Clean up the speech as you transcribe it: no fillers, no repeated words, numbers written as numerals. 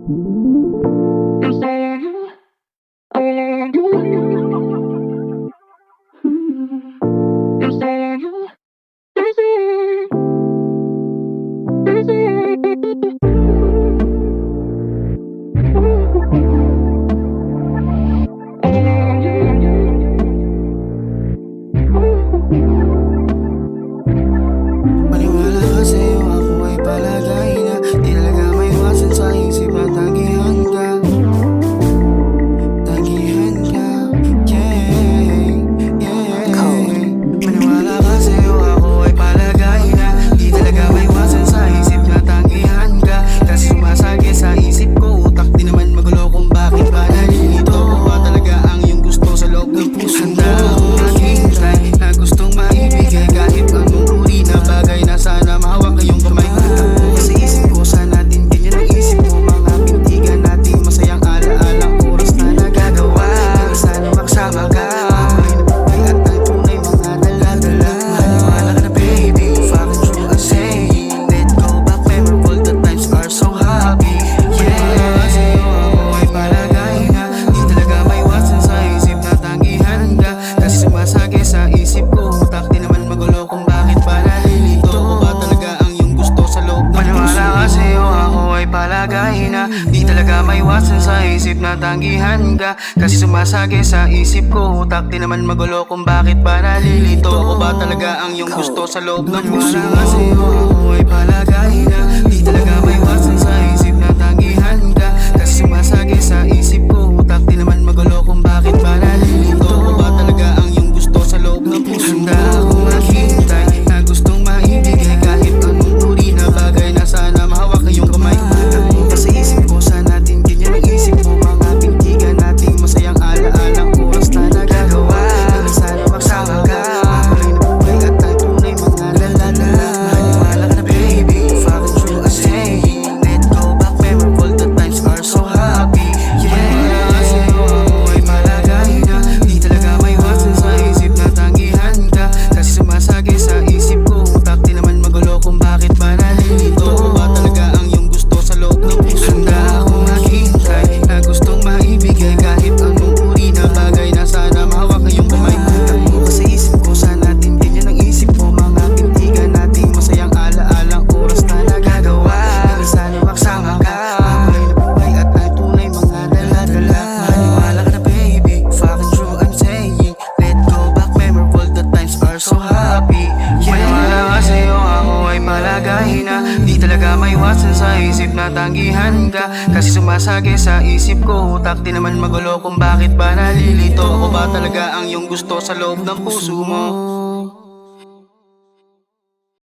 Maniwala ka sa'yo, ako ay palagay na di talaga maiwasan sa isip na tanggihan ka. Tanggihan ka, yeah, yeah. Maniwala ka sa'yo, ako ay palagay na di talaga maiwasan sa isip na tanggihan ka. Kasi sumasagi sa isip ko, utak di naman magulo kung bakit ba nalilito. Ba talaga ang iyong gusto sa loob ng puso mo? Handa akong maghintay na gustong maibigay kahit anong uri na bagay na sana mahawak kayong kamay. Takbo sa isip ko, sana din ganyan ang isip mo. Mga pintigan natin masayang alaala, oras na nagagawa. Sana magsama ka, ay at ang tunay mga dala-dala. Maniwala ka na baby, fucking true I'm saying. Let go back, memorable, the times are so happy. Yeah, sa'yo ako ay palagay na di talaga maiwasan sa isip na tanggihan ka. Kasi sumasagi sa isip ko, utak di naman magulo kung bakit ba nalilito. O ba talaga ang iyong gusto sa loob ng puso? Maniwala ka sa'yo, ako ay palagay na di talaga maiwasan sa isip na tanggihan ka. Kasi sumasagi sa isip ko, utak di naman magulo kung bakit ba nalilito. O ba talaga ang iyong gusto sa loob ng puso? Maniwala ka sa'yo, ako ay palagay na di talaga maiwasan sa isip na tanggihan ka. Kasi sumasagi sa isip ko, utak di naman magulo kung bakit ba nalilito. O ba talaga ang iyong gusto sa loob ng puso? Handa akong maghintay na gustong maibigay kahit anong uri na bagay na sana mahawak kayong kamay. Takbo pa sa isip ko, sana din ganyan ang isip mo. Mga pintigan nating masayang alaala, oras na nagagawa. Sana magsama ka, kulay na buhay at ang tunay mga lalala. Maniwala ka na baby, fucking true I'm saying. Let go back, memorable, the times are so happy. Yeah, sa'yo ako ay palagay na di talaga maiwasan sa isip na tanggihan ka. Kasi sumasagi sa isip ko, utak di naman magulo kung bakit ba nalilito. O ba talaga ang iyong gusto sa loob ng puso? Handa akong maghintay na gustong maibigay kahit anong uri na bagay na sana mahawak kayong kamay. Takbo pa sa isip ko, sana din ganyan ang isip mo. Mga pintigan nating masayang alaala, oras na nagagawa. Sana magsama ka, kulay na buhay at ang tunay mga dala-dala. Maniwala ka na baby, fucking true I'm saying. Let go back, memorable, the times are so happy. Maniwala ka sa'yo, ako ay palagay na di talaga maiwasan sa isip na tanggihan ka. Kasi sumasagi sa isip ko, utak di naman magulo kung bakit ba nalilito. O ba talaga ang iyong gusto sa loob ng puso mo?